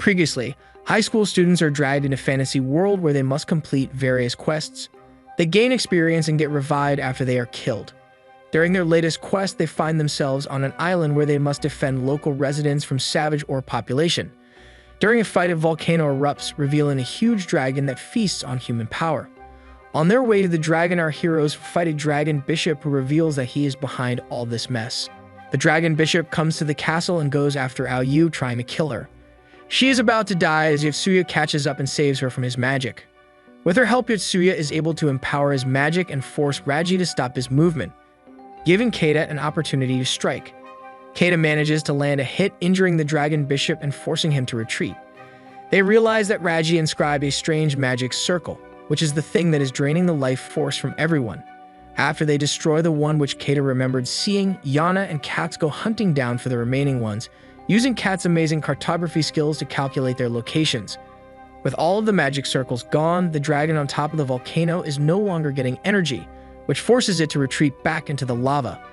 Previously, high school students are dragged in a fantasy world where they must complete various quests. They gain experience and get revived after they are killed. During their latest quest, they find themselves on an island where they must defend local residents from savage population. During a fight, a volcano erupts, revealing a huge dragon that feasts on human power. On their way to the dragon, our heroes fight a dragon bishop who reveals that he is behind all this mess. The dragon bishop comes to the castle and goes after Yu, trying to kill her. She is about to die as Yotsuya catches up and saves her from his magic. With her help, Yotsuya is able to empower his magic and force Raji to stop his movement, giving Keita an opportunity to strike. Keita manages to land a hit, injuring the dragon bishop and forcing him to retreat. They realize that Raji inscribed a strange magic circle, which is the thing that is draining the life force from everyone. After they destroy the one which Keita remembered seeing, Yana and Katz go hunting down for the remaining ones, using Katz's amazing cartography skills to calculate their locations. With all of the magic circles gone, the dragon on top of the volcano is no longer getting energy, which forces it to retreat back into the lava.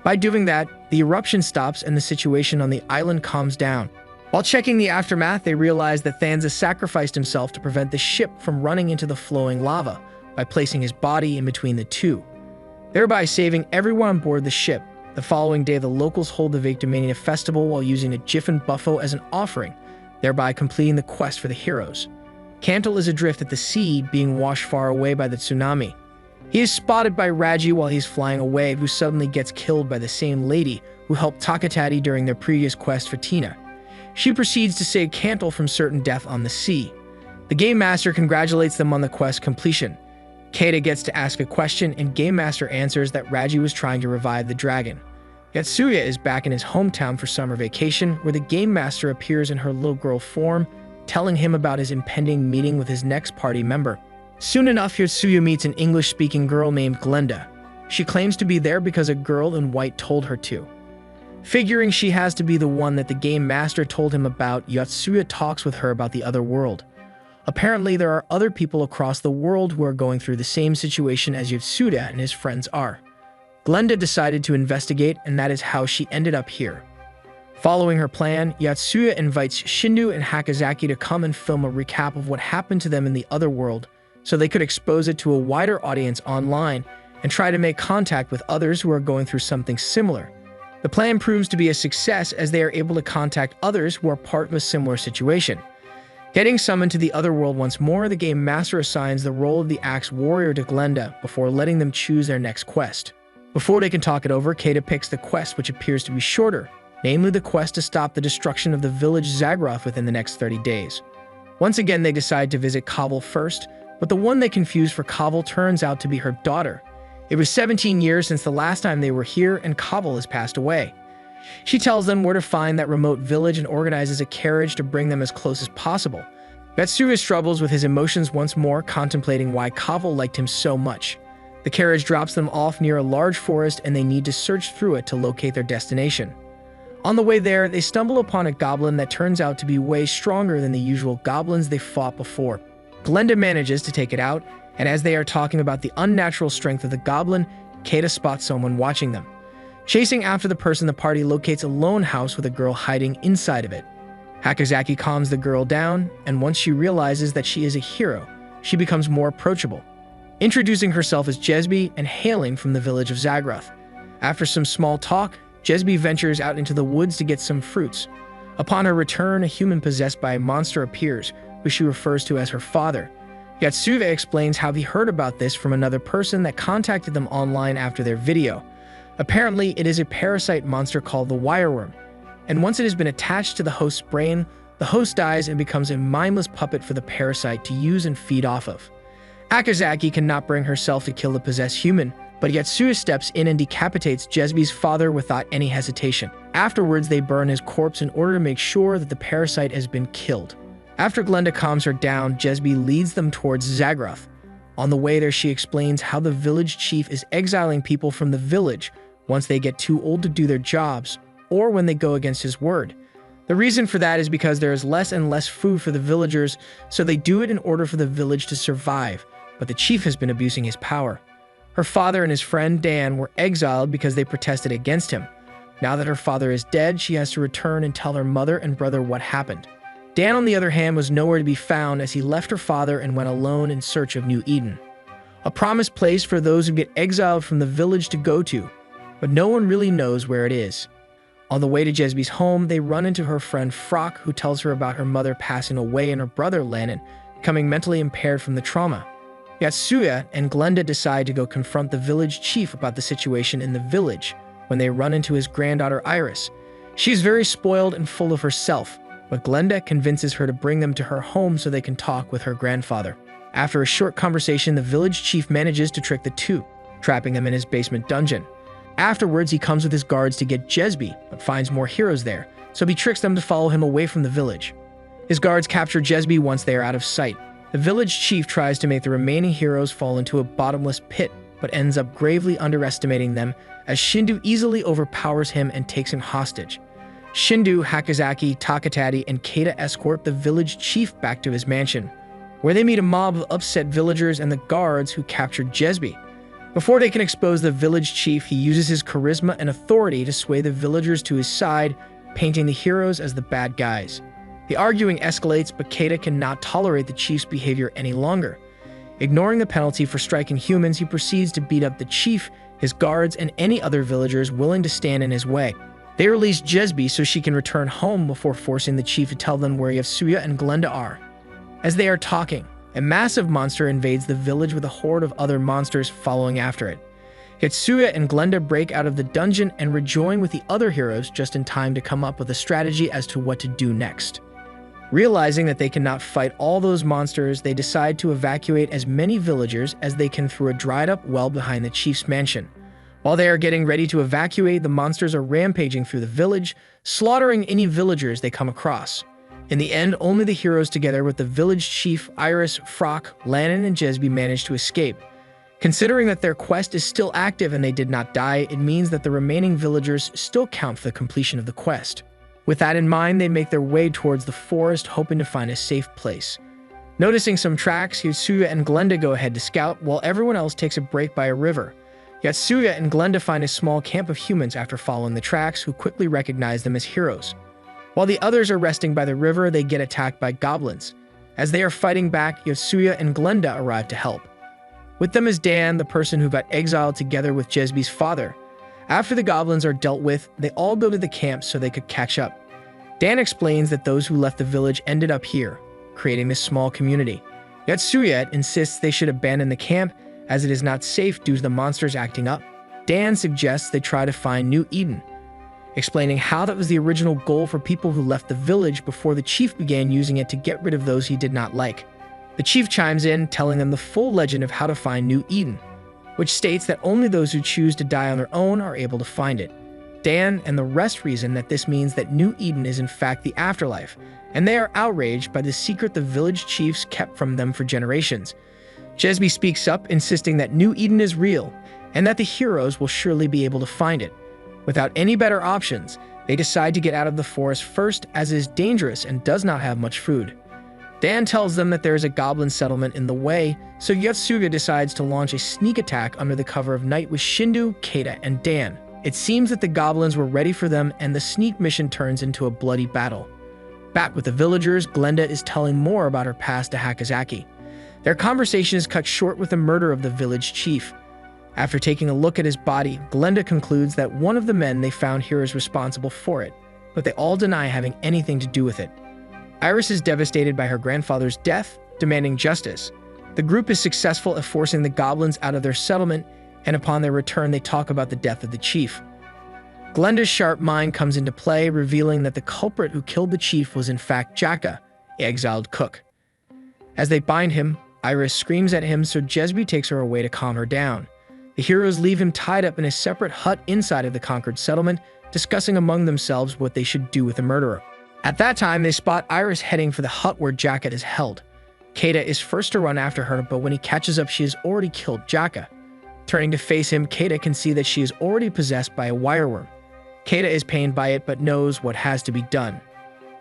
By doing that, the eruption stops and the situation on the island calms down. While checking the aftermath, they realize that Thanza sacrificed himself to prevent the ship from running into the flowing lava by placing his body in between the two, thereby saving everyone on board the ship. The following day, the locals hold the Victimania festival while using a Jiffin buffo as an offering, thereby completing the quest for the heroes. Cantle is adrift at the sea, being washed far away by the tsunami. He is spotted by Raji while he's flying away, who suddenly gets killed by the same lady who helped Takatati during their previous quest for Tina. She proceeds to save Cantle from certain death on the sea. The Game Master congratulates them on the quest completion. Keita gets to ask a question, and Game Master answers that Raji was trying to revive the dragon. Yotsuya is back in his hometown for summer vacation, where the Game Master appears in her little girl form, telling him about his impending meeting with his next party member. Soon enough, Yotsuya meets an English-speaking girl named Glenda. She claims to be there because a girl in white told her to. Figuring she has to be the one that the Game Master told him about, Yotsuya talks with her about the other world. Apparently, there are other people across the world who are going through the same situation as Yotsuya and his friends are. Glenda decided to investigate, and that is how she ended up here. Following her plan, Yotsuya invites Shindou and Hakozaki to come and film a recap of what happened to them in the other world, so they could expose it to a wider audience online and try to make contact with others who are going through something similar. The plan proves to be a success as they are able to contact others who are part of a similar situation. Getting summoned to the other world once more, the Game Master assigns the role of the Axe Warrior to Glenda before letting them choose their next quest. Before they can talk it over, Keita picks the quest which appears to be shorter, namely the quest to stop the destruction of the village Zagruth within the next 30 days. Once again, they decide to visit Kaval first, but the one they confuse for Kaval turns out to be her daughter. It was 17 years since the last time they were here, and Kaval has passed away. She tells them where to find that remote village and organizes a carriage to bring them as close as possible. Yotsuya struggles with his emotions once more, contemplating why Kaval liked him so much. The carriage drops them off near a large forest, and they need to search through it to locate their destination. On the way there, they stumble upon a goblin that turns out to be way stronger than the usual goblins they fought before. Glenda manages to take it out, and as they are talking about the unnatural strength of the goblin, Keita spots someone watching them. Chasing after the person, the party locates a lone house with a girl hiding inside of it. Hakozaki calms the girl down, and once she realizes that she is a hero, she becomes more approachable, introducing herself as Jesby and hailing from the village of Zagruth. After some small talk, Jesby ventures out into the woods to get some fruits. Upon her return, a human possessed by a monster appears, who she refers to as her father. Yotsuya explains how he heard about this from another person that contacted them online after their video. Apparently, it is a parasite monster called the wireworm, and once it has been attached to the host's brain, the host dies and becomes a mindless puppet for the parasite to use and feed off of. Hakozaki cannot bring herself to kill the possessed human, but Yotsuya steps in and decapitates Jesby's father without any hesitation. Afterwards, they burn his corpse in order to make sure that the parasite has been killed. After Glenda calms her down, Jesby leads them towards Zagruth. On the way there, she explains how the village chief is exiling people from the village once they get too old to do their jobs, or when they go against his word. The reason for that is because there is less and less food for the villagers, so they do it in order for the village to survive, but the chief has been abusing his power. Her father and his friend Dan were exiled because they protested against him. Now that her father is dead, she has to return and tell her mother and brother what happened. Dan, on the other hand, was nowhere to be found as he left her father and went alone in search of New Eden, a promised place for those who get exiled from the village to go to, but no one really knows where it is. On the way to Jesby's home, they run into her friend Frock, who tells her about her mother passing away and her brother Lannon becoming mentally impaired from the trauma. Yotsuya and Glenda decide to go confront the village chief about the situation in the village when they run into his granddaughter Iris. She's very spoiled and full of herself, but Glenda convinces her to bring them to her home so they can talk with her grandfather. After a short conversation, the village chief manages to trick the two, trapping them in his basement dungeon. Afterwards, he comes with his guards to get Jesby, but finds more heroes there, so he tricks them to follow him away from the village. His guards capture Jesby once they are out of sight. The village chief tries to make the remaining heroes fall into a bottomless pit, but ends up gravely underestimating them as Shindou easily overpowers him and takes him hostage. Shindou, Hakozaki, Takatati, and Keita escort the village chief back to his mansion, where they meet a mob of upset villagers and the guards who captured Jesby. Before they can expose the village chief, he uses his charisma and authority to sway the villagers to his side, painting the heroes as the bad guys. The arguing escalates, but Keita cannot tolerate the chief's behavior any longer. Ignoring the penalty for striking humans, he proceeds to beat up the chief, his guards, and any other villagers willing to stand in his way. They release Jesby so she can return home before forcing the chief to tell them where Yotsuya and Glenda are. As they are talking, a massive monster invades the village with a horde of other monsters following after it. Yotsuya and Glenda break out of the dungeon and rejoin with the other heroes just in time to come up with a strategy as to what to do next. Realizing that they cannot fight all those monsters, they decide to evacuate as many villagers as they can through a dried-up well behind the chief's mansion. While they are getting ready to evacuate, the monsters are rampaging through the village, slaughtering any villagers they come across. In the end, only the heroes together with the village chief, Iris, Frock, Lannon, and Jesby manage to escape. Considering that their quest is still active and they did not die, it means that the remaining villagers still count for the completion of the quest. With that in mind, they make their way towards the forest, hoping to find a safe place. Noticing some tracks, Yotsuya and Glenda go ahead to scout, while everyone else takes a break by a river. Yotsuya and Glenda find a small camp of humans after following the tracks, who quickly recognize them as heroes. While the others are resting by the river, they get attacked by goblins. As they are fighting back, Yotsuya and Glenda arrive to help. With them is Dan, the person who got exiled together with Jesby's father. After the goblins are dealt with, they all go to the camp so they could catch up. Dan explains that those who left the village ended up here, creating this small community. Yotsuya insists they should abandon the camp as it is not safe due to the monsters acting up. Dan suggests they try to find New Eden, explaining how that was the original goal for people who left the village before the chief began using it to get rid of those he did not like. The chief chimes in, telling them the full legend of how to find New Eden, which states that only those who choose to die on their own are able to find it. Dan and the rest reason that this means that New Eden is in fact the afterlife, and they are outraged by the secret the village chiefs kept from them for generations. Jesby speaks up, insisting that New Eden is real, and that the heroes will surely be able to find it. Without any better options, they decide to get out of the forest first, as it is dangerous and does not have much food. Dan tells them that there is a goblin settlement in the way, so Yotsuya decides to launch a sneak attack under the cover of night with Shindou, Keita, and Dan. It seems that the goblins were ready for them, and the sneak mission turns into a bloody battle. Back with the villagers, Glenda is telling more about her past to Hakozaki. Their conversation is cut short with the murder of the village chief. After taking a look at his body, Glenda concludes that one of the men they found here is responsible for it, but they all deny having anything to do with it. Iris is devastated by her grandfather's death, demanding justice. The group is successful at forcing the goblins out of their settlement, and upon their return they talk about the death of the chief. Glenda's sharp mind comes into play, revealing that the culprit who killed the chief was in fact Jaka, the exiled cook. As they bind him, Iris screams at him, so Jesby takes her away to calm her down. The heroes leave him tied up in a separate hut inside of the conquered settlement, discussing among themselves what they should do with the murderer. At that time, they spot Iris heading for the hut where Jaka is held. Keita is first to run after her, but when he catches up, she has already killed Jaka. Turning to face him, Keita can see that she is already possessed by a wireworm. Keita is pained by it, but knows what has to be done.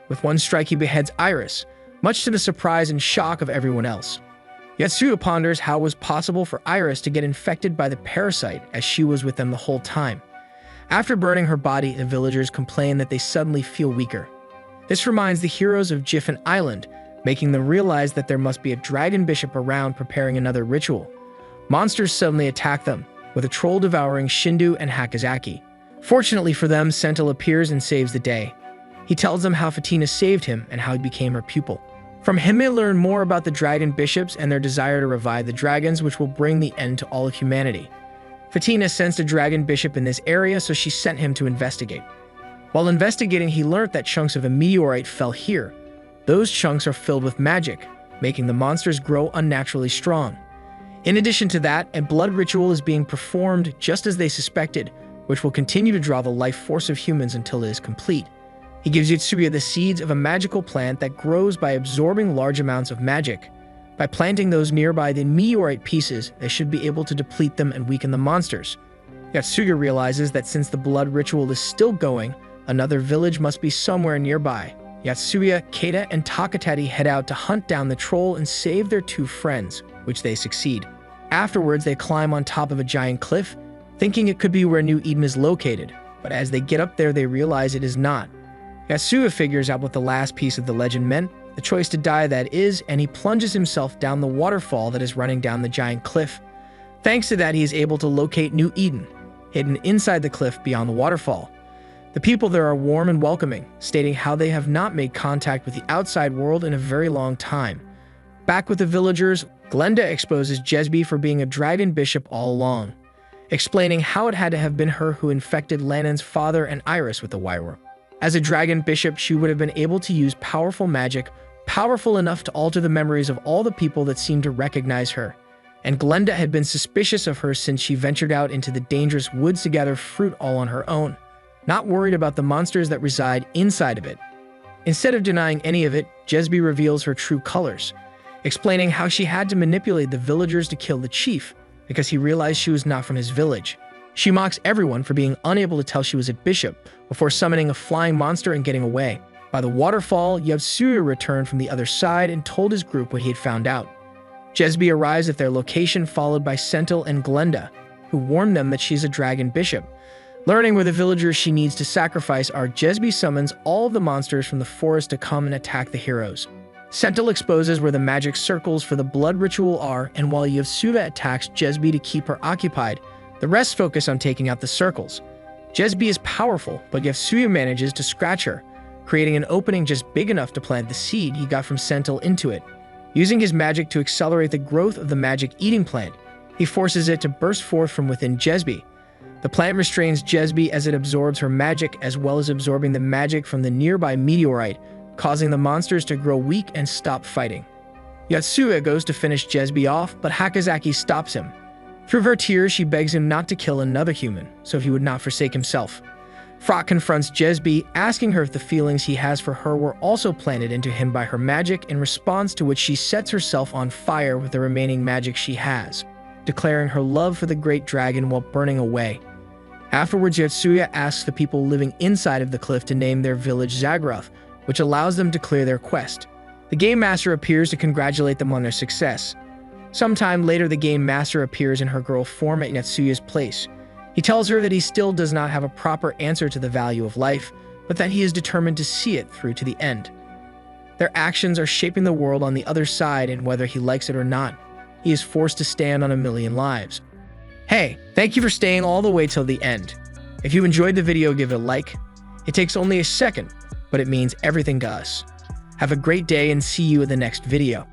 With one strike, he beheads Iris, much to the surprise and shock of everyone else. Yotsuya ponders how it was possible for Iris to get infected by the parasite, as she was with them the whole time. After burning her body, the villagers complain that they suddenly feel weaker. This reminds the heroes of Jiffin Island, making them realize that there must be a dragon bishop around preparing another ritual. Monsters suddenly attack them, with a troll devouring Shindou and Hakozaki. Fortunately for them, Sentil appears and saves the day. He tells them how Fatina saved him and how he became her pupil. From him they learn more about the dragon bishops and their desire to revive the dragons, which will bring the end to all of humanity. Fatina sensed a dragon bishop in this area, so she sent him to investigate. While investigating, he learned that chunks of a meteorite fell here. Those chunks are filled with magic, making the monsters grow unnaturally strong. In addition to that, a blood ritual is being performed just as they suspected, which will continue to draw the life force of humans until it is complete. He gives Yotsuya the seeds of a magical plant that grows by absorbing large amounts of magic. By planting those nearby the meteorite pieces, they should be able to deplete them and weaken the monsters. Yotsuya realizes that since the blood ritual is still going, another village must be somewhere nearby. Yotsuya, Keita, and Takatati head out to hunt down the troll and save their two friends, which they succeed. Afterwards, they climb on top of a giant cliff, thinking it could be where New Eden is located, but as they get up there, they realize it is not. Yotsuya figures out what the last piece of the legend meant, the choice to die that is, and he plunges himself down the waterfall that is running down the giant cliff. Thanks to that, he is able to locate New Eden, hidden inside the cliff beyond the waterfall. The people there are warm and welcoming, stating how they have not made contact with the outside world in a very long time. Back with the villagers, Glenda exposes Jesby for being a dragon bishop all along, explaining how it had to have been her who infected Lannon's father and Iris with the Wyrworm. As a dragon bishop, she would have been able to use powerful magic, powerful enough to alter the memories of all the people that seemed to recognize her. And Glenda had been suspicious of her since she ventured out into the dangerous woods to gather fruit all on her own, not worried about the monsters that reside inside of it. Instead of denying any of it, Jesby reveals her true colors, explaining how she had to manipulate the villagers to kill the chief because he realized she was not from his village. She mocks everyone for being unable to tell she was a bishop before summoning a flying monster and getting away. By the waterfall, Yotsuya returned from the other side and told his group what he had found out. Jesby arrives at their location, followed by Sentil and Glenda, who warn them that she's a dragon bishop. Learning where the villagers she needs to sacrifice are, Jesby summons all of the monsters from the forest to come and attack the heroes. Sentil exposes where the magic circles for the blood ritual are, and while Yotsuya attacks Jesby to keep her occupied, the rest focus on taking out the circles. Jesby is powerful, but Yotsuya manages to scratch her, creating an opening just big enough to plant the seed he got from Sentil into it. Using his magic to accelerate the growth of the magic eating plant, he forces it to burst forth from within Jesby. The plant restrains Jesby as it absorbs her magic as well as absorbing the magic from the nearby meteorite, causing the monsters to grow weak and stop fighting. Yotsuya goes to finish Jesby off, but Hakozaki stops him. Through her tears, she begs him not to kill another human, so he would not forsake himself. Frot confronts Jesby, asking her if the feelings he has for her were also planted into him by her magic, in response to which she sets herself on fire with the remaining magic she has, declaring her love for the great dragon while burning away. Afterwards, Yotsuya asks the people living inside of the cliff to name their village Zagruth, which allows them to clear their quest. The Game Master appears to congratulate them on their success. Sometime later, the Game Master appears in her girl form at Yotsuya's place. He tells her that he still does not have a proper answer to the value of life, but that he is determined to see it through to the end. Their actions are shaping the world on the other side, and whether he likes it or not, he is forced to stand on a million lives. Hey, thank you for staying all the way till the end. If you enjoyed the video, give it a like. It takes only a second, but it means everything to us. Have a great day and see you in the next video.